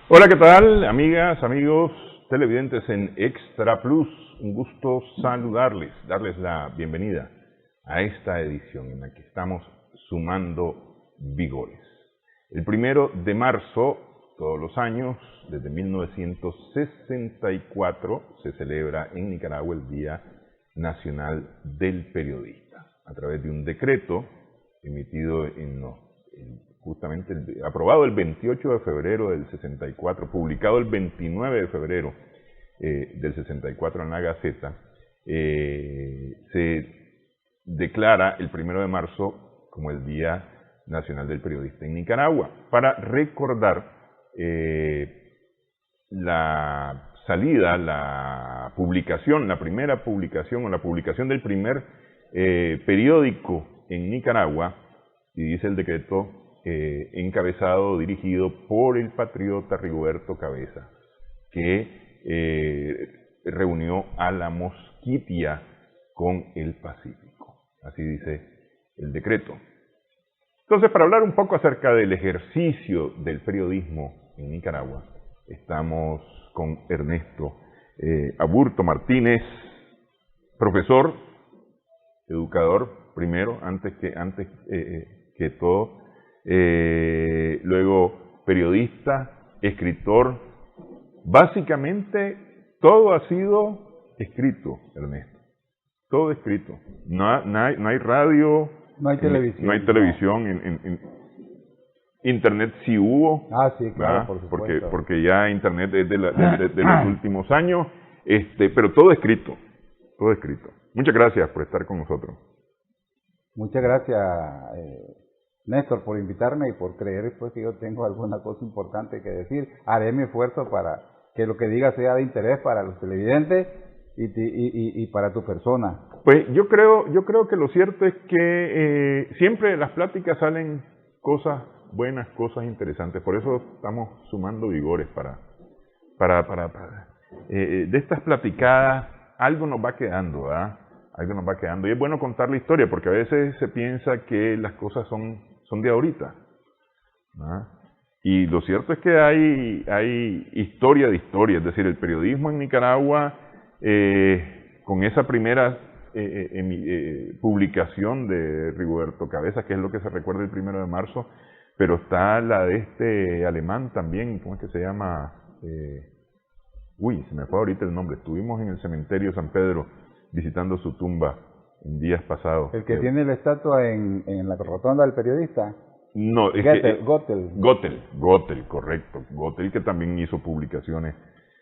Hola, ¿qué tal, amigas, amigos, televidentes en Extra Plus? Un gusto saludarles, darles la bienvenida a esta edición en la que estamos sumando vigores. El 1 de marzo, todos los años, desde 1964, se celebra en Nicaragua el Día Nacional del Periodista, a través de un decreto emitido aprobado el 28 de febrero del 64, publicado el 29 de febrero del 64 en la Gaceta, se declara el 1 de marzo como el Día Nacional del Periodista en Nicaragua, para recordar la salida, la primera publicación del primer periódico en Nicaragua, y dice el decreto encabezado, dirigido por el patriota Rigoberto Cabeza, que reunió a la Mosquitia con el Pacífico. Así dice el decreto. Entonces, para hablar un poco acerca del ejercicio del periodismo en Nicaragua, estamos con Ernesto Aburto Martínez, profesor, educador, primero, antes que todo, luego periodista, escritor. Básicamente todo ha sido escrito, Ernesto, todo escrito. No hay radio, no hay televisión. No hay televisión, en internet sí hubo. Sí, claro, por supuesto. Porque ya internet es de los últimos años, pero todo escrito, todo escrito. Muchas gracias por estar con nosotros. Muchas gracias, Néstor, por invitarme y por creer pues, que yo tengo alguna cosa importante que decir. Haré mi esfuerzo para que lo que diga sea de interés para los televidentes y para tu persona. Pues yo creo que lo cierto es que siempre de las pláticas salen cosas buenas, cosas interesantes. Por eso estamos sumando vigores para de estas platicadas algo nos va quedando, ¿verdad? Algo nos va quedando. Y es bueno contar la historia, porque a veces se piensa que las cosas son de ahorita, ¿verdad? Y lo cierto es que hay historia de historia. Es decir, el periodismo en Nicaragua, con esa primera publicación de Rigoberto Cabeza, que es lo que se recuerda el 1 de marzo, pero está la de este alemán también, ¿cómo es que se llama? Se me fue ahorita el nombre. Estuvimos en el cementerio San Pedro visitando su tumba en días pasados. ¿El que tiene la estatua en la rotonda del periodista? No, es Gottel. Gottel, correcto. Gottel, que también hizo publicaciones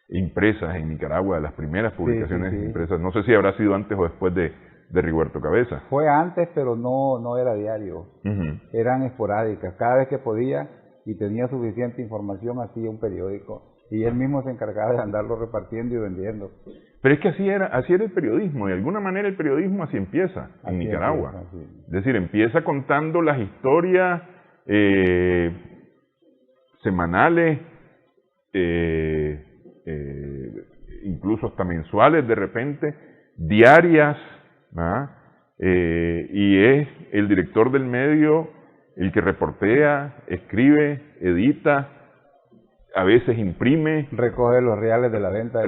impresas en Nicaragua, las primeras publicaciones impresas. No sé si habrá sido antes o después de Rigoberto Cabeza. Fue antes, pero no era diario. Eran esporádicas. Cada vez que podía y tenía suficiente información, hacía un periódico. Y él mismo se encargaba de andarlo repartiendo y vendiendo. Pero es que así era el periodismo. De alguna manera el periodismo así empieza en Nicaragua. Es decir, empieza contando las historias semanales, incluso hasta mensuales de repente, diarias, y es el director del medio el que reportea, escribe, edita, a veces imprime, recoge los reales de la venta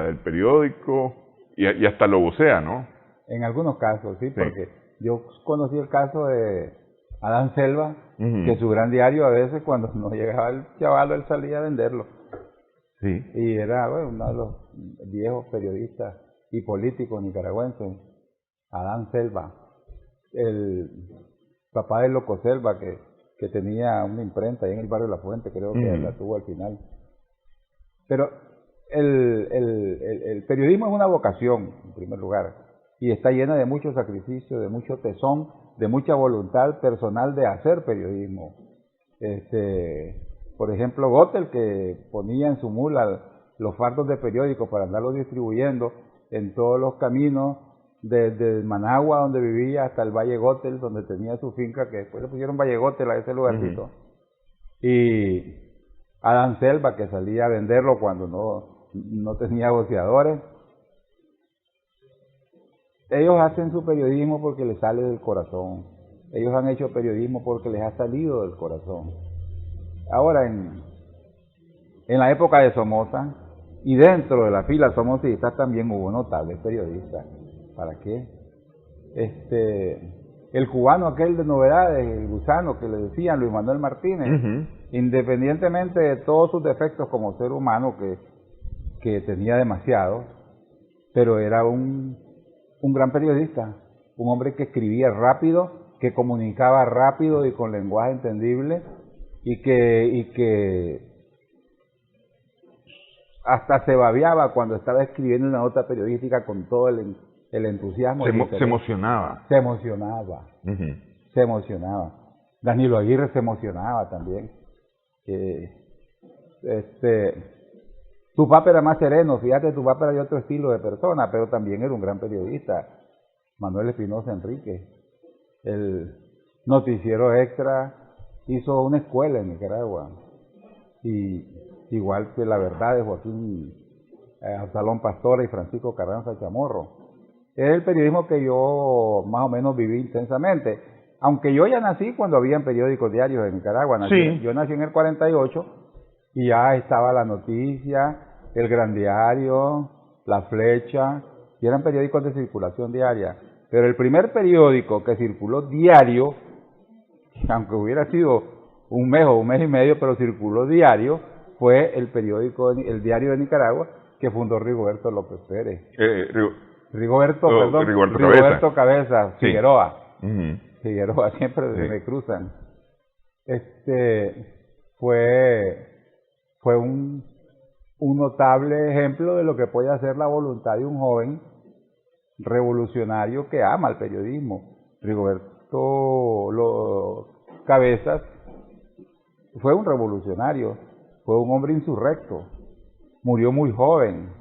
del periódico y hasta lo vocea, ¿no? En algunos casos, sí, porque yo conocí el caso de Adán Selva, que su gran diario a veces cuando no llegaba el chaval, él salía a venderlo. Sí. Y era uno de los viejos periodistas y políticos nicaragüenses, Adán Selva, el papá de Loco Selva, que tenía una imprenta ahí en el barrio La Fuente, creo que la tuvo al final. Pero el periodismo es una vocación, en primer lugar, y está llena de mucho sacrificio, de mucho tesón, de mucha voluntad personal de hacer periodismo. Por ejemplo, Gottel, que ponía en su mula los fardos de periódicos para andarlos distribuyendo en todos los caminos, desde Managua, donde vivía, hasta el Valle Gottel, donde tenía su finca, que después le pusieron Valle Gottel a ese lugarcito. Y Adán Selva, que salía a venderlo cuando no tenía boceadores. Ellos hacen su periodismo porque les sale del corazón. Ellos han hecho periodismo porque les ha salido del corazón. Ahora, en la época de Somoza, y dentro de la fila somocista también hubo notables periodistas. ¿Para qué? El cubano aquel de Novedades, el gusano que le decían, Luis Manuel Martínez, independientemente de todos sus defectos como ser humano, que tenía demasiado, pero era un gran periodista, un hombre que escribía rápido, que comunicaba rápido y con lenguaje entendible, y que hasta se babeaba cuando estaba escribiendo una nota periodística con todo el entusiasmo. Se emocionaba. Se emocionaba. Se emocionaba. Danilo Aguirre se emocionaba también. Tu papá era más sereno, fíjate, tu papá era de otro estilo de persona, pero también era un gran periodista. Manuel Espinosa Enrique, el noticiero Extra, hizo una escuela en Nicaragua, y igual que La Verdad de Joaquín Absalón Pastora y Francisco Carranza Chamorro. Es el periodismo que yo más o menos viví intensamente, aunque yo ya nací cuando habían periódicos diarios en Nicaragua. Yo nací en el 48 y ya estaba La Noticia, El Gran Diario, La Flecha, y eran periódicos de circulación diaria. Pero el primer periódico que circuló diario, aunque hubiera sido un mes o un mes y medio, pero circuló diario, fue el Diario de Nicaragua, que fundó Rigoberto López Pérez. Rigoberto Cabeza, sí. Figueroa. Figueroa, siempre sí. Me cruzan. Fue un notable ejemplo de lo que puede hacer la voluntad de un joven revolucionario que ama el periodismo. Rigoberto Cabezas fue un revolucionario, fue un hombre insurrecto, murió muy joven,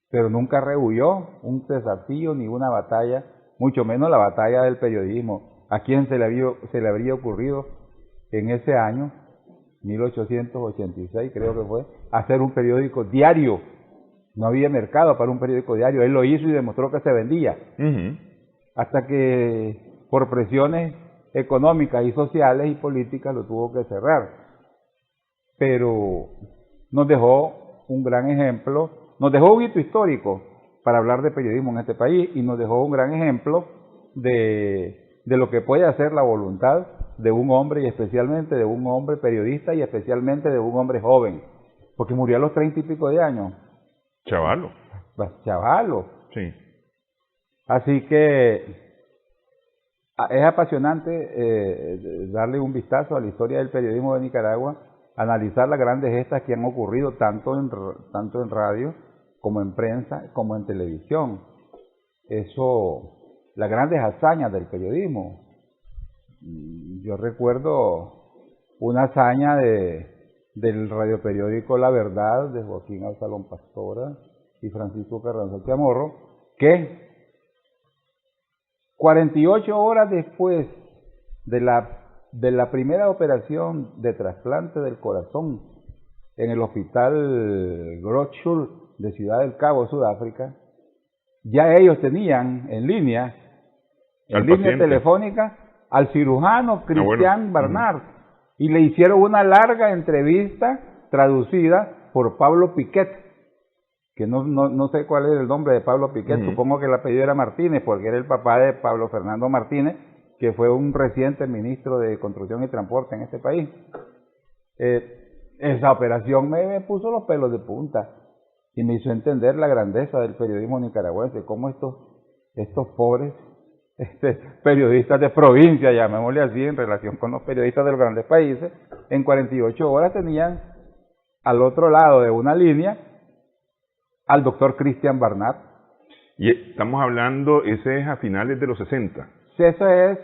pero nunca rehuyó un desafío ni una batalla, mucho menos la batalla del periodismo. ¿A quién se le habría ocurrido en ese año, 1886 creo que fue, hacer un periódico diario? No había mercado para un periódico diario. Él lo hizo y demostró que se vendía. Hasta que por presiones económicas y sociales y políticas lo tuvo que cerrar. Pero nos dejó un gran ejemplo, nos dejó un hito histórico para hablar de periodismo en este país, y nos dejó un gran ejemplo de lo que puede hacer la voluntad de un hombre, y especialmente de un hombre periodista, y especialmente de un hombre joven, porque murió a los 30 y pico de años. Chavalo. Chavalo. Sí. Así que es apasionante darle un vistazo a la historia del periodismo de Nicaragua, analizar las grandes gestas que han ocurrido tanto en radio como en prensa, como en televisión. Las grandes hazañas del periodismo. Yo recuerdo una hazaña del radioperiódico La Verdad, de Joaquín Absalón Pastora y Francisco Carranza Chamorro, que 48 horas después de la primera operación de trasplante del corazón en el hospital Groote de Ciudad del Cabo, Sudáfrica, ya ellos tenían en línea telefónica al cirujano Christian Barnard, y le hicieron una larga entrevista traducida por Pablo Piquet, que no sé cuál es el nombre de Pablo Piquet, supongo que el apellido era Martínez, porque era el papá de Pablo Fernando Martínez, que fue un reciente ministro de Construcción y Transporte en este país. Esa operación me puso los pelos de punta y me hizo entender la grandeza del periodismo nicaragüense, cómo estos pobres periodistas de provincia, llamémosle así, en relación con los periodistas de los grandes países, en 48 horas tenían al otro lado de una línea al doctor Christian Barnard. Y estamos hablando, ese es a finales de los 60. Ese es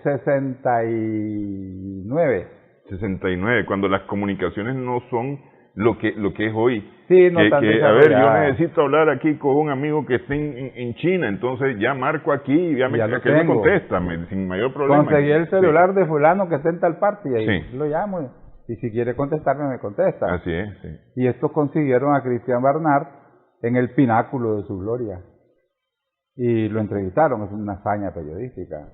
69. 69, cuando las comunicaciones no son lo que es hoy. Sí, no tan a ver, yo necesito hablar aquí con un amigo que esté en China, entonces ya marco aquí y ya me contesta sin mayor problema. Conseguí el celular de fulano que está en tal parte y ahí lo llamo, y si quiere contestarme me contesta. Así es, sí. Y estos consiguieron a Christian Barnard en el pináculo de su gloria y lo entrevistaron. Es una hazaña periodística.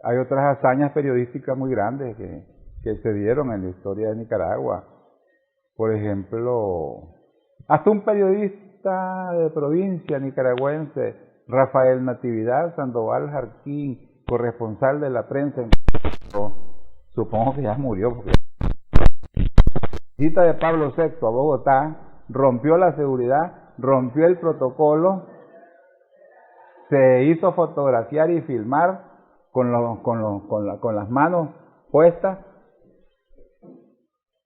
Hay otras hazañas periodísticas muy grandes que se dieron en la historia de Nicaragua. Por ejemplo, hasta un periodista de provincia nicaragüense, Rafael Natividad Sandoval Jarquín, corresponsal de la prensa en supongo que ya murió, porque la visita de Pablo VI a Bogotá rompió la seguridad, rompió el protocolo, se hizo fotografiar y filmar con las manos puestas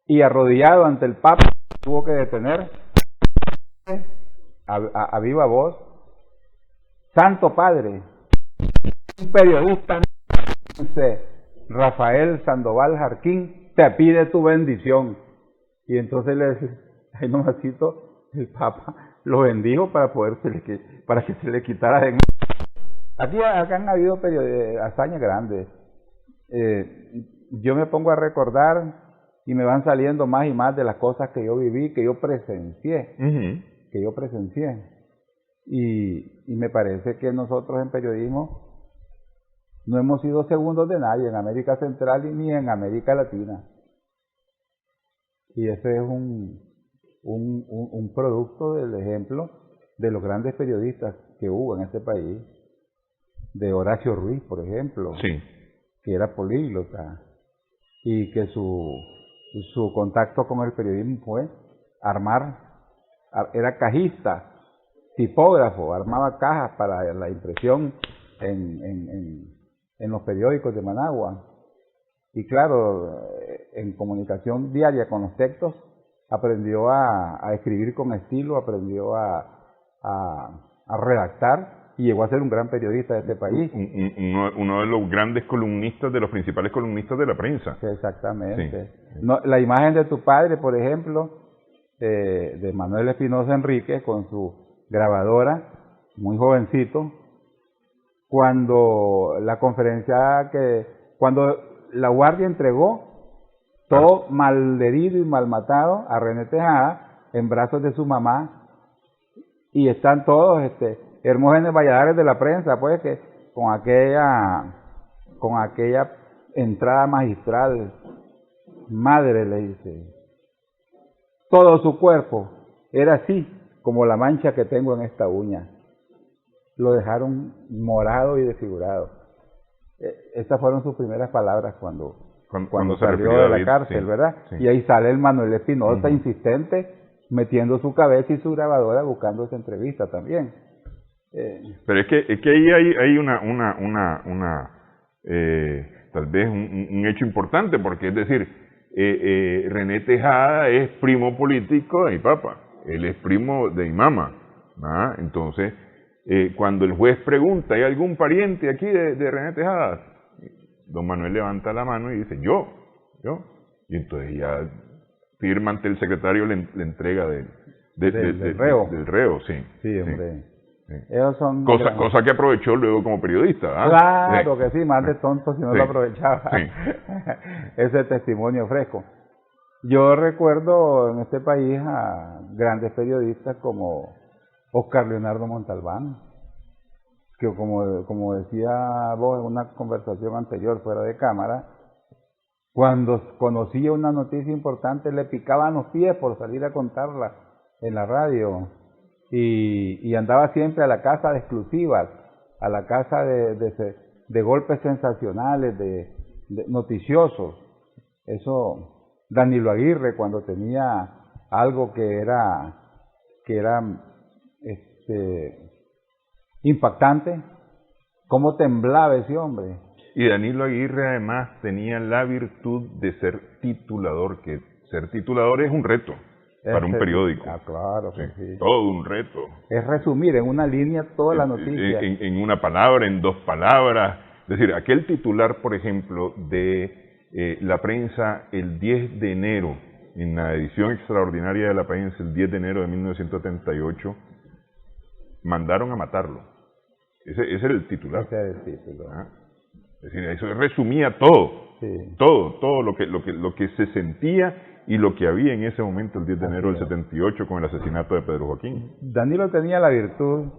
y arrodillado ante el Papa, tuvo que detener a viva voz: Santo Padre, un periodista, Rafael Sandoval Jarquín, te pide tu bendición. Y entonces le dice, ahí nomasito, el Papa lo bendijo para que se le quitara de... Acá han habido hazañas grandes. Yo me pongo a recordar y me van saliendo más y más de las cosas que yo viví, que yo presencié, y me parece que nosotros en periodismo no hemos sido segundos de nadie en América Central ni en América Latina. Y ese es un producto del ejemplo de los grandes periodistas que hubo en este país, de Horacio Ruiz, por ejemplo, sí, que era políglota y que su contacto con el periodismo fue era cajista, tipógrafo, armaba cajas para la impresión en los periódicos de Managua. Y claro, en comunicación diaria con los textos, aprendió a escribir con estilo, aprendió a redactar, y llegó a ser un gran periodista de este país. Uno de los grandes columnistas, de los principales columnistas de la prensa. Exactamente. Sí. No, la imagen de tu padre, por ejemplo, de Manuel Espinosa Enríquez, con su grabadora, muy jovencito, cuando la Guardia entregó todo malherido y malmatado a René Tejada en brazos de su mamá, y están todos Hermógenes Valladares de la prensa, pues, que con aquella entrada magistral: madre, le dice, todo su cuerpo era así como la mancha que tengo en esta uña. Lo dejaron morado y desfigurado. Estas fueron sus primeras palabras cuando salió de la cárcel, sí, ¿verdad? Sí. Y ahí sale el Manuel Espinosa, insistente, metiendo su cabeza y su grabadora buscando esa entrevista también. Pero es que ahí hay tal vez un hecho importante, porque es decir, René Tejada es primo político de mi papá, él es primo de mi mamá, ¿verdad? Entonces, cuando el juez pregunta, ¿hay algún pariente aquí de René Tejada? Don Manuel levanta la mano y dice, yo, y entonces ya firma ante el secretario la entrega del reo, sí. Sí, hombre. Sí. Ellos son cosa que aprovechó luego como periodista, ¿ah? Claro que sí, más de tonto si no lo aprovechaba. Sí. Ese testimonio fresco. Yo recuerdo en este país a grandes periodistas como Oscar Leonardo Montalbán, que como decía vos en una conversación anterior fuera de cámara, cuando conocía una noticia importante le picaban los pies por salir a contarla en la radio. Y andaba siempre a la casa de exclusivas, a la casa de golpes sensacionales, de noticiosos. Eso, Danilo Aguirre, cuando tenía algo que era impactante, cómo temblaba ese hombre. Y Danilo Aguirre además tenía la virtud de ser titulador, que ser titulador es un reto para un periódico. Claro que sí. Todo un reto. Es resumir en una línea toda la noticia. En una palabra, en dos palabras. Es decir, aquel titular, por ejemplo, de la prensa el 10 de enero, en la edición extraordinaria de la prensa, el 10 de enero de 1978, mandaron a matarlo. Ese era el titular. Ese era el título. Es decir, eso resumía todo. Sí. Todo lo que se sentía y lo que había en ese momento, el 10 de enero del 78, con el asesinato de Pedro Joaquín. Danilo tenía la virtud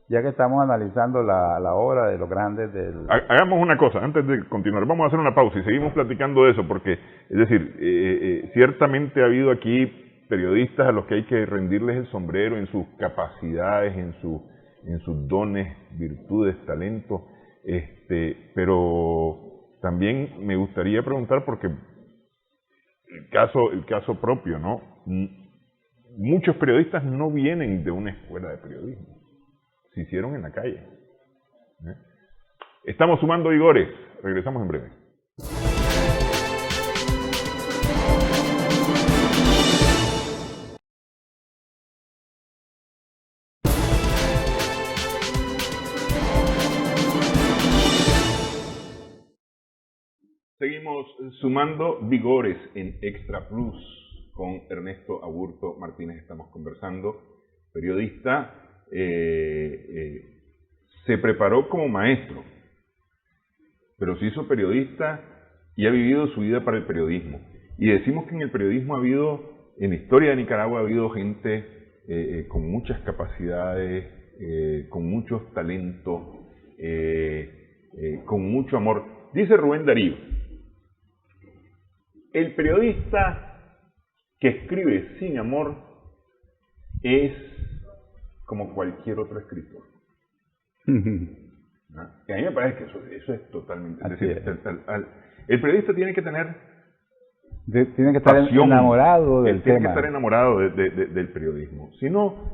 ya que estamos analizando la obra de los grandes del... Hagamos una cosa, antes de continuar, vamos a hacer una pausa y seguimos platicando de eso, porque, es decir, ciertamente ha habido aquí periodistas a los que hay que rendirles el sombrero en sus capacidades, en sus dones, virtudes, talentos, pero también me gustaría preguntar, porque el caso propio, ¿no? Muchos periodistas no vienen de una escuela de periodismo, se hicieron en la calle. Estamos sumando vigores, regresamos en breve. Seguimos sumando vigores en Extra Plus con Ernesto Aburto Martínez. Estamos conversando, periodista, se preparó como maestro, pero se hizo periodista y ha vivido su vida para el periodismo. Y decimos que en el periodismo en la historia de Nicaragua ha habido gente con muchas capacidades, con muchos talentos, con mucho amor. Dice Rubén Darío: el periodista que escribe sin amor es como cualquier otro escritor. ¿No? Y a mí me parece que eso es totalmente... Es decir, el periodista tiene que tener... tiene que estar pasión, enamorado del tema. Tiene que estar enamorado del periodismo. Si no,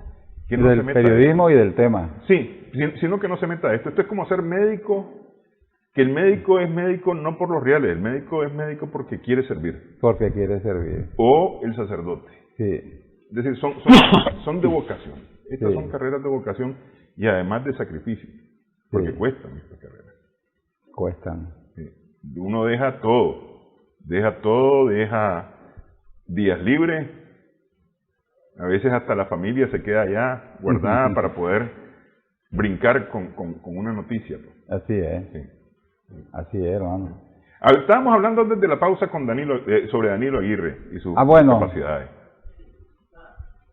que no del se meta periodismo y del tema. Sí, sino que no se meta a esto. Esto es como ser médico... Que el médico es médico no por los reales, el médico es médico porque quiere servir. Porque quiere servir. O el sacerdote. Sí. Es decir, son de vocación. Estas son carreras de vocación y además de sacrificio. Porque cuestan estas carreras. Cuestan. Sí. Uno deja días libres, a veces hasta la familia se queda allá guardada para poder brincar con una noticia. Pues. Así es. Sí. Así es, hermano. Estábamos hablando desde la pausa con sobre Danilo Aguirre y sus capacidades.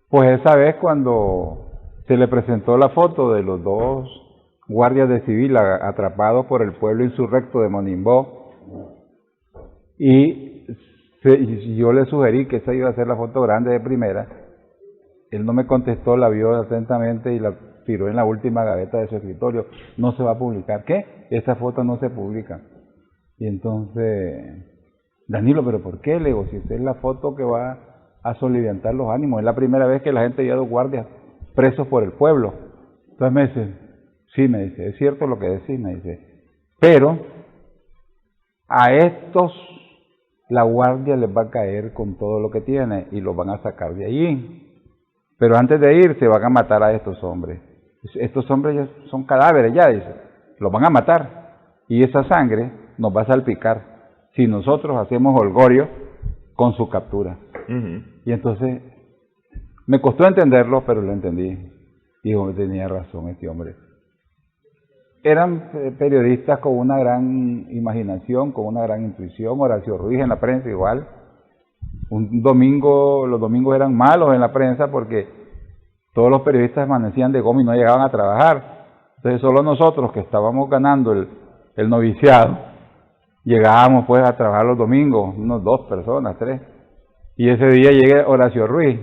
Pues esa vez cuando se le presentó la foto de los dos guardias de civil atrapados por el pueblo insurrecto de Monimbó, y yo le sugerí que esa iba a ser la foto grande de primera, él no me contestó, la vio atentamente y la tiró en la última gaveta de su escritorio. No se va a publicar. ¿Qué? Esa foto no se publica. Y entonces, Danilo, ¿pero por qué? Le digo, si esta es la foto que va a soliviantar los ánimos. Es la primera vez que la gente ve a dos guardias presos por el pueblo. Entonces me dice, sí, me dice, es cierto lo que decís, me dice, pero a estos la guardia les va a caer con todo lo que tiene y los van a sacar de allí. Pero antes de irse van a matar a estos hombres. Estos hombres ya son cadáveres, ya dice, los van a matar y esa sangre nos va a salpicar si nosotros hacemos holgorio con su captura. Y entonces me costó entenderlo, pero lo entendí. Digo, tenía razón este hombre. Eran periodistas con una gran imaginación, con una gran intuición. Horacio Ruiz en la prensa igual. Los domingos eran malos en la prensa porque todos los periodistas amanecían de goma y no llegaban a trabajar. Entonces solo nosotros que estábamos ganando el noviciado, llegábamos pues a trabajar los domingos, unos 2 personas, 3. Y ese día llega Horacio Ruiz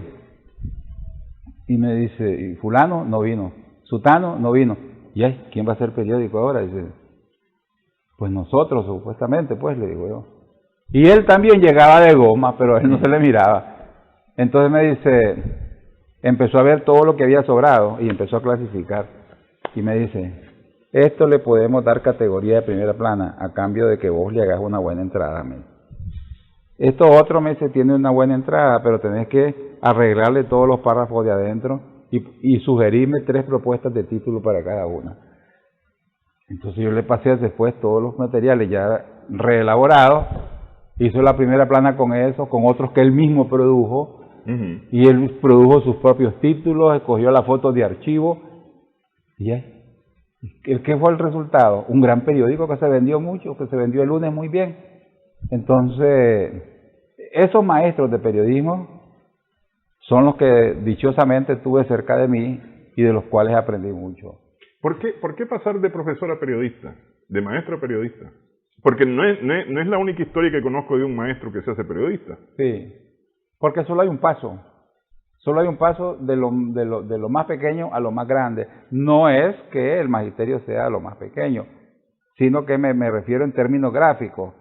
y me dice, y fulano no vino, sutano no vino. Y ay, ¿quién va a hacer periódico ahora? Dice, pues nosotros supuestamente, pues le digo yo. Y él también llegaba de goma, pero a él no se le miraba. Entonces me dice, empezó a ver todo lo que había sobrado y empezó a clasificar. Y me dice, esto le podemos dar categoría de primera plana a cambio de que vos le hagas una buena entrada. Esto otro mes tiene una buena entrada, pero tenés que arreglarle todos los párrafos de adentro y sugerirme 3 propuestas de título para cada una. Entonces yo le pasé después todos los materiales ya reelaborados. Hizo la primera plana con eso, con otros que él mismo produjo, y él produjo sus propios títulos, escogió la foto de archivo, y ¿qué fue el resultado? Un gran periódico que se vendió mucho, que se vendió el lunes muy bien. Entonces, esos maestros de periodismo son los que dichosamente tuve cerca de mí y de los cuales aprendí mucho. ¿Por qué pasar de profesor a periodista, de maestro a periodista? Porque no es la única historia que conozco de un maestro que se hace periodista. Sí, porque solo hay un paso. Solo hay un paso de lo más pequeño a lo más grande. No es que el magisterio sea lo más pequeño, sino que me refiero en términos gráficos.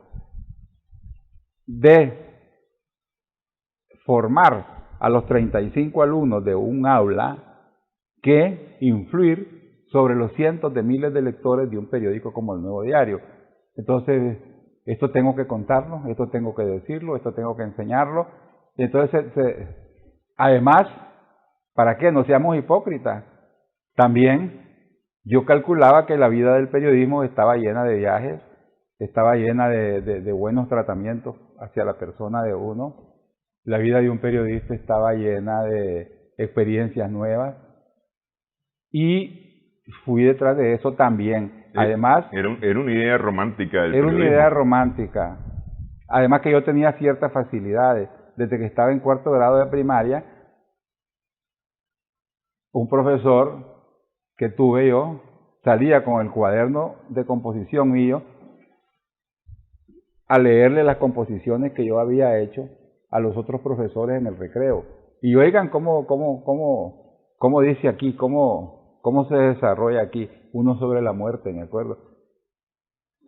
De formar a los 35 alumnos de un aula que influir sobre los cientos de miles de lectores de un periódico como El Nuevo Diario. Entonces, esto tengo que contarlo, esto tengo que decirlo, esto tengo que enseñarlo. Y entonces, además, ¿para qué? No seamos hipócritas. También yo calculaba que la vida del periodismo estaba llena de viajes, estaba llena de buenos tratamientos hacia la persona de uno. La vida de un periodista estaba llena de experiencias nuevas y fui detrás de eso también. Además, era una idea romántica del periodismo. Era una idea romántica. Además que yo tenía ciertas facilidades. Desde que estaba en cuarto grado de primaria, un profesor que tuve yo salía con el cuaderno de composición mío a leerle las composiciones que yo había hecho a los otros profesores en el recreo. Y oigan cómo dice aquí, cómo se desarrolla aquí. Uno sobre la muerte, me acuerdo.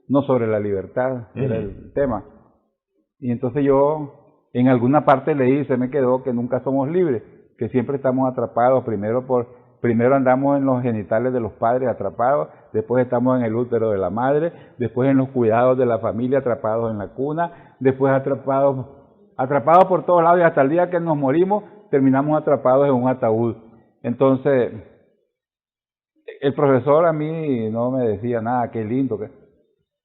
No sobre la libertad, era el tema. Y entonces yo en alguna parte leí, se me quedó, que nunca somos libres, que siempre estamos atrapados, primero andamos en los genitales de los padres atrapados, después estamos en el útero de la madre, después en los cuidados de la familia, atrapados en la cuna, después atrapados por todos lados, y hasta el día que nos morimos terminamos atrapados en un ataúd. Entonces, el profesor a mí no me decía nada, qué lindo,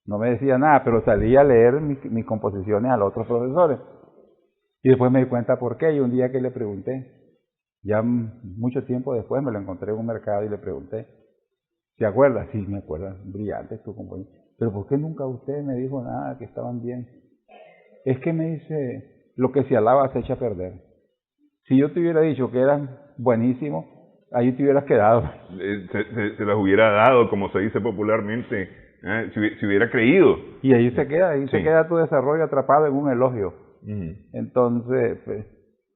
no me decía nada, pero salía a leer mis composiciones a los otros profesores. Y después me di cuenta por qué, y un día que le pregunté, ya mucho tiempo después me lo encontré en un mercado y le pregunté, ¿se acuerda? Sí, me acuerdo, brillante tu compañero. Pero ¿por qué nunca usted me dijo nada, que estaban bien? Es que me dice, lo que se alaba se echa a perder. Si yo te hubiera dicho que eran buenísimos, ahí te hubieras quedado. Se las hubiera dado, como se dice popularmente, si hubiera creído. Y ahí se queda, se queda tu desarrollo atrapado en un elogio. Entonces, pues,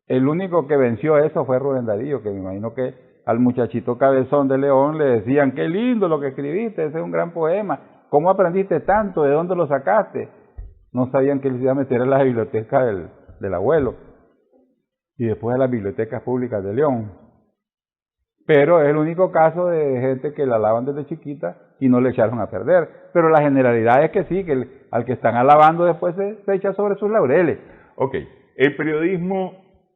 el único que venció eso fue Rubén Darío, que me imagino que al muchachito cabezón de León le decían, qué lindo lo que escribiste, ese es un gran poema, ¿cómo aprendiste tanto? ¿De dónde lo sacaste? No sabían que él se iba a meter en la biblioteca del abuelo y después en las bibliotecas públicas de León. Pero es el único caso de gente que la alaban desde chiquita y no le echaron a perder. Pero la generalidad es que sí, que al que están alabando después se echa sobre sus laureles. Ok, el periodismo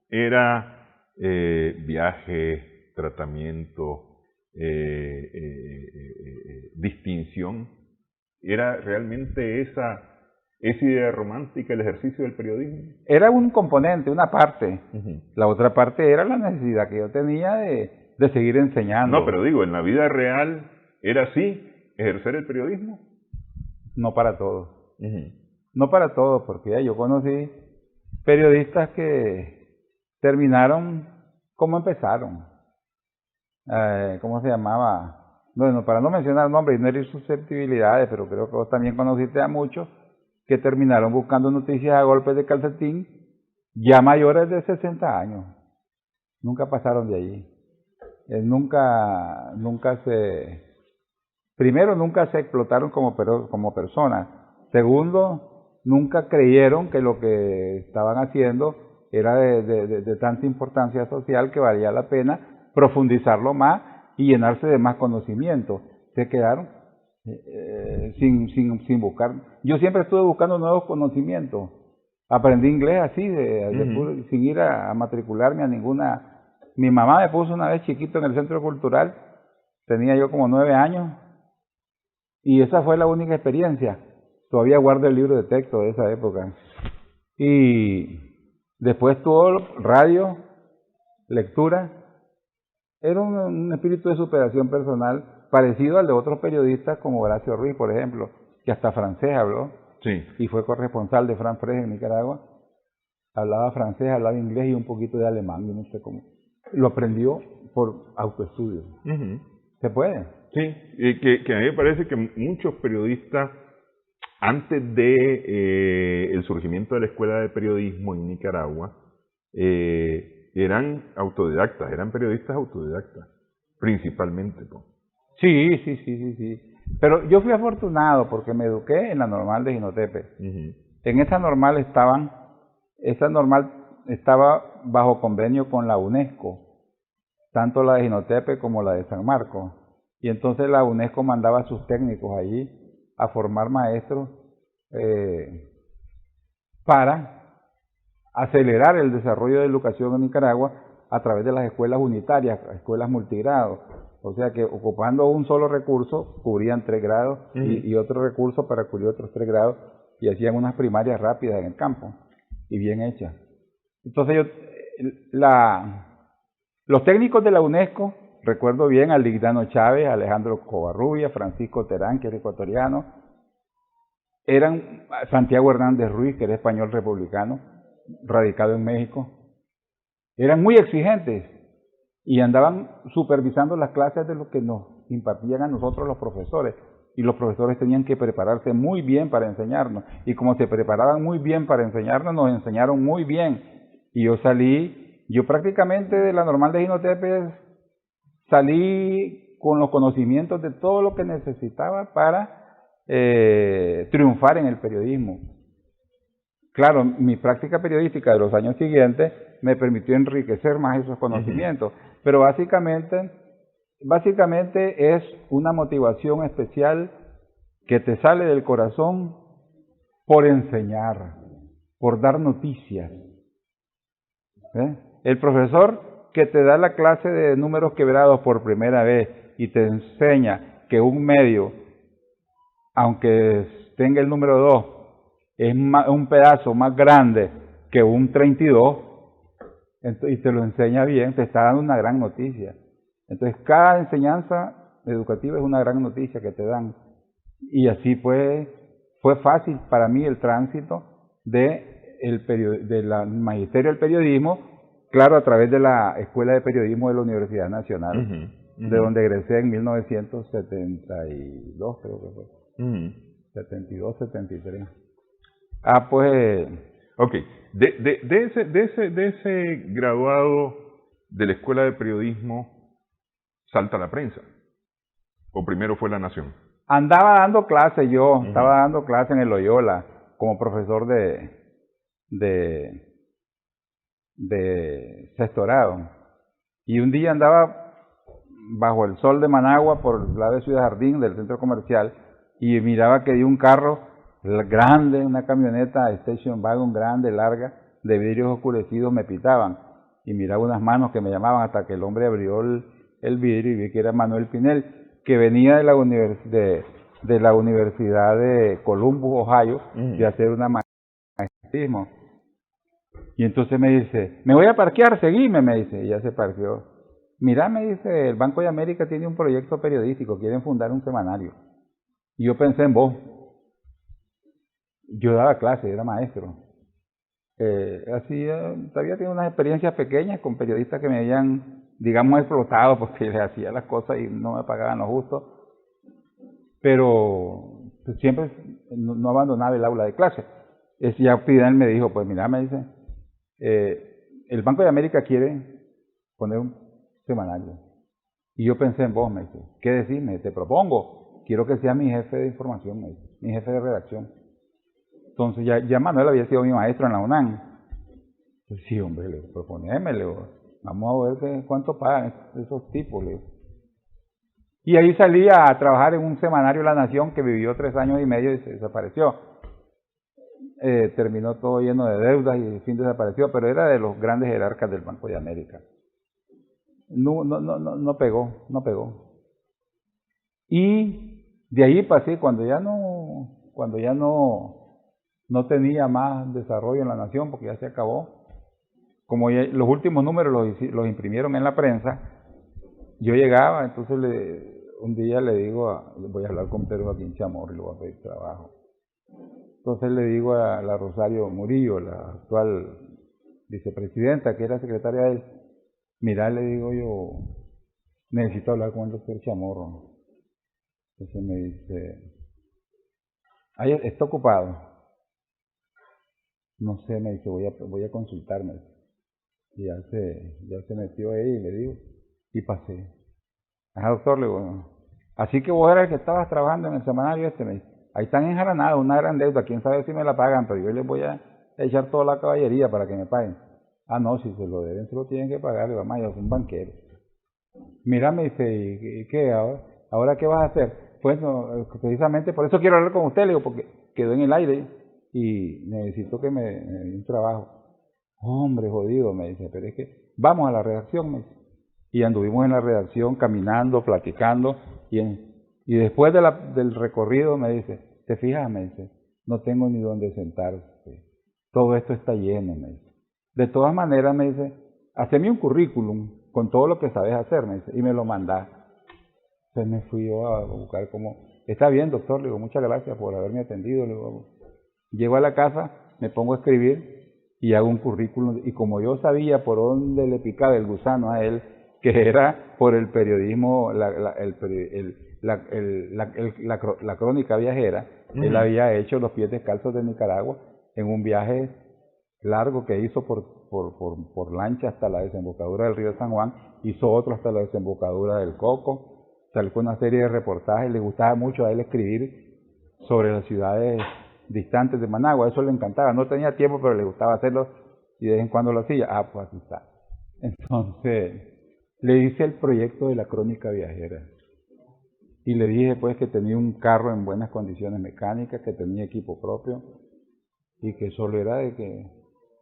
era viaje, tratamiento, distinción. ¿Era realmente esa idea romántica el ejercicio del periodismo? Era un componente, una parte. La otra parte era la necesidad que yo tenía de seguir enseñando. No, pero digo, en la vida real, ¿era así ejercer el periodismo? No para todos. No para todos, porque ya yo conocí periodistas que terminaron como empezaron. ¿Cómo se llamaba? Bueno, para no mencionar nombres y no herir susceptibilidades, pero creo que vos también conociste a muchos que terminaron buscando noticias a golpes de calcetín, ya mayores de 60 años. Nunca pasaron de allí. Primero, nunca se explotaron como personas. Segundo, nunca creyeron que lo que estaban haciendo era de tanta importancia social que valía la pena profundizarlo más y llenarse de más conocimiento. Se quedaron sin buscar. Yo siempre estuve buscando nuevos conocimientos. Aprendí inglés así, sin ir a matricularme a ninguna. Mi mamá me puso una vez chiquito en el centro cultural, tenía yo como 9 años, y esa fue la única experiencia. Todavía guardo el libro de texto de esa época. Y después todo radio, lectura. Era un espíritu de superación personal parecido al de otros periodistas como Horacio Ruiz, por ejemplo, que hasta francés habló. Sí. Y fue corresponsal de Fran Frege en Nicaragua. Hablaba francés, hablaba inglés y un poquito de alemán, yo no sé cómo. Lo aprendió por autoestudio. Se puede. Sí, y que a mí me parece que muchos periodistas, antes de el surgimiento de la escuela de periodismo en Nicaragua, eran autodidactas, eran periodistas autodidactas, principalmente. Pues. Sí. Pero yo fui afortunado porque me eduqué en la normal de Jinotepe. En esa normal estaba bajo convenio con la UNESCO, tanto la de Jinotepe como la de San Marcos. Y entonces la UNESCO mandaba a sus técnicos allí a formar maestros para acelerar el desarrollo de la educación en Nicaragua a través de las escuelas unitarias, escuelas multigrados. O sea que ocupando un solo recurso cubrían 3 grados y otro recurso para cubrir otros 3 grados y hacían unas primarias rápidas en el campo y bien hechas. Entonces los técnicos de la UNESCO, recuerdo bien a Lignano Chávez, Alejandro Covarrubia, Francisco Terán, que era ecuatoriano, eran Santiago Hernández Ruiz, que era español republicano, radicado en México, eran muy exigentes y andaban supervisando las clases de lo que nos impartían a nosotros los profesores. Y los profesores tenían que prepararse muy bien para enseñarnos. Y como se preparaban muy bien para enseñarnos, nos enseñaron muy bien. Y yo prácticamente de la normal de Jinotepe salí con los conocimientos de todo lo que necesitaba para triunfar en el periodismo. Claro, mi práctica periodística de los años siguientes me permitió enriquecer más esos conocimientos, pero básicamente es una motivación especial que te sale del corazón por enseñar, por dar noticias. El profesor que te da la clase de números quebrados por primera vez y te enseña que un medio, aunque tenga el número 2, es un pedazo más grande que un 32, y te lo enseña bien, te está dando una gran noticia. Entonces cada enseñanza educativa es una gran noticia que te dan. Y así fue fácil para mí el tránsito del magisterio del periodismo, claro, a través de la Escuela de Periodismo de la Universidad Nacional, de donde egresé en 1972, creo que fue. 72, 73. Pues... Ok, de ese graduado de la Escuela de Periodismo, ¿salta a la prensa? ¿O primero fue La Nación? Andaba dando clases yo, estaba dando clases en el Loyola, como profesor de sexto grado. Y un día andaba bajo el sol de Managua por el lado de Ciudad Jardín, del centro comercial, y miraba que había un carro grande, una camioneta station wagon grande, larga, de vidrios oscurecidos, me pitaban. Y miraba unas manos que me llamaban hasta que el hombre abrió el vidrio y vi que era Manuel Pinel, que venía de la Universidad de Columbus, Ohio, de hacer una maestrismo. Y entonces me dice, me voy a parquear, seguime, me dice, y ya se parqueó. Mira, me dice, el Banco de América tiene un proyecto periodístico, quieren fundar un semanario. Y yo pensé en vos. Yo daba clase, era maestro. Todavía tenía unas experiencias pequeñas con periodistas que me habían, digamos, explotado porque les hacía las cosas y no me pagaban lo justo. Pero siempre no abandonaba el aula de clase. Ya Fidel me dijo, pues mira, me dice, el Banco de América quiere poner un semanario. Y yo pensé en vos, me dice, ¿qué decirme? Te propongo, quiero que sea mi jefe de información, me dice, mi jefe de redacción. Entonces ya Manuel había sido mi maestro en la UNAM. Pues sí, hombre, le digo, proponeme, le digo, vamos a ver cuánto pagan esos tipos, le digo. Y ahí salí a trabajar en un semanario La Nación que vivió 3 años y medio y se desapareció. Terminó todo lleno de deudas y al fin desapareció, pero era de los grandes jerarcas del Banco de América. No pegó. Y de ahí pasé, cuando ya no tenía más desarrollo en La Nación, porque ya se acabó. Como ya los últimos números los imprimieron en la prensa, yo llegaba, entonces un día le digo, voy a hablar con Pedro Joaquín Chamorro y le voy a pedir trabajo. Entonces le digo a la Rosario Murillo, la actual vicepresidenta, que era secretaria de él, mira, le digo yo, necesito hablar con el doctor Chamorro. Entonces me dice, "Ay, ¿está ocupado?" No sé, me dice, voy a consultarme. Y ya se metió ahí y le digo, y pasé. Ajá, doctor, le digo, así que vos eras el que estabas trabajando en el semanario este, me dice, ahí están enjaranados, una gran deuda, quién sabe si me la pagan, pero yo les voy a echar toda la caballería para que me paguen. Ah, no, si se lo deben, se lo tienen que pagar, le digo, mamá, yo soy un banquero. Mira, me dice, ¿y qué ahora? ¿Ahora qué vas a hacer? Pues no, precisamente por eso quiero hablar con usted, le digo, porque quedó en el aire y necesito que me dé un trabajo. Hombre, jodido, me dice, pero es que vamos a la redacción, me dice. Y anduvimos en la redacción caminando, platicando, y después del recorrido me dice, ¿te fijas? Me dice, no tengo ni dónde sentarse, todo esto está lleno, me dice. De todas maneras, me dice, haceme un currículum con todo lo que sabes hacer, me dice, y me lo mandás. Entonces me fui yo a buscar como, está bien, doctor, le digo, muchas gracias por haberme atendido, le digo, llego a la casa, me pongo a escribir y hago un currículum, y como yo sabía por dónde le picaba el gusano a él, que era por el periodismo, la crónica viajera, él había hecho Los Pies Descalzos de Nicaragua en un viaje largo que hizo por lancha hasta la desembocadura del río San Juan, hizo otro hasta la desembocadura del Coco, sacó una serie de reportajes, le gustaba mucho a él escribir sobre las ciudades distantes de Managua, eso le encantaba, no tenía tiempo pero le gustaba hacerlo y de vez en cuando lo hacía. Ah, pues aquí está. Entonces le hice el proyecto de la crónica viajera y le dije pues que tenía un carro en buenas condiciones mecánicas, que tenía equipo propio y que solo era de